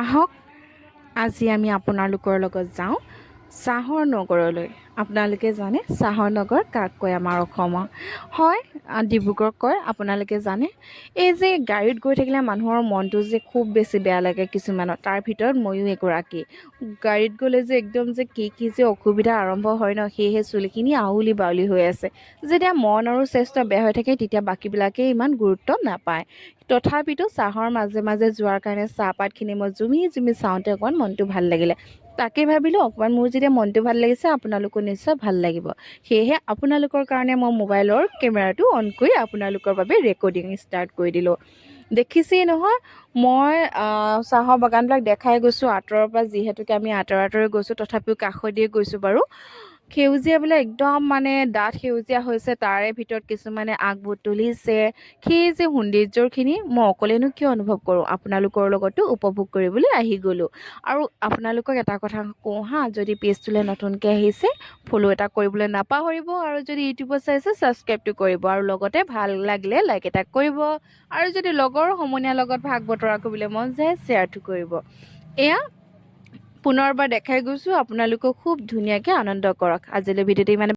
আহক আজি আমি আপোনালোকৰ লগত যাওঁ চাহৰ নগৰলৈ। আপোনালোকে জানে চাহৰ নগৰ কাক কয়? আমাৰ অসমৰ হয়, ডিব্ৰুগড়ক কয়। আপোনালোকে জানে এই যে গাড়ীত গৈ থাকিলে মানুহৰ মনটো যে খুব বেছি বেয়া লাগে কিছুমানৰ, তাৰ ভিতৰত ময়ো এগৰাকী। গাড়ীত গ'লে যে একদম যে কি যে অসুবিধা আৰম্ভ হয় ন, সেয়েহে চুলিখিনি আউলি বাউলি হৈ আছে। যেতিয়া মন আৰু স্বাস্থ্য বেয়া হৈ থাকে তেতিয়া বাকীবিলাকে ইমান গুৰুত্ব নাপায়। তথাপিতো চাহৰ মাজে মাজে যোৱাৰ কাৰণে চাহপাতখিনি মই জুমি জুমি চাওঁতে অকণমান মনটো ভাল লাগিলে। তাকে ভাবিলোঁ অকণমান মোৰ যেতিয়া মনটো ভাল লাগিছে আপোনালোকো নিশ্চয় ভাল লাগিব। সেয়েহে আপোনালোকৰ কাৰণে মই মোবাইলৰ কেমেৰাটো অন কৰি আপোনালোকৰ বাবে ৰেকৰ্ডিং ষ্টাৰ্ট কৰি দিলোঁ। দেখিছেই নহয়, মই চাহৰ বাগানবিলাক দেখাই গৈছোঁ আঁতৰৰ পৰা, যিহেতুকে আমি আঁতৰে গৈছোঁ তথাপিও কাষেদিয়ে গৈছোঁ বাৰু। সেউজীয়াবিলাক একদম মানে ডাঠ সেউজীয়া হৈছে, তাৰে ভিতৰত কিছুমানে আগবোৰ তুলিছে। সেই যে সৌন্দৰ্যখিনি মই অকলেনো কিয় অনুভৱ কৰোঁ, আপোনালোকৰ লগতো উপভোগ কৰিবলৈ আহি গ'লোঁ। আৰু আপোনালোকক এটা কথা কওঁ হা, যদি পেজটোলৈ নতুনকৈ আহিছে ফ'ল' এটা কৰিবলৈ নাপাহৰিব, আৰু যদি ইউটিউবত চাইছে ছাবস্ক্ৰাইবটো কৰিব, আৰু লগতে ভাল লাগিলে লাইক এটা কৰিব, আৰু যদি লগৰ সমনীয়াৰ লগত ভাগ বতৰা কৰিবলৈ মন যায় শ্বেয়াৰটো কৰিব। এয়া পুনৰবাৰ দেখাই গৈছোঁ, আপোনালোকক খুব ধুনীয়াকৈ আনন্দ কৰক। আজিলৈ ভিডিঅ'টো ইমানে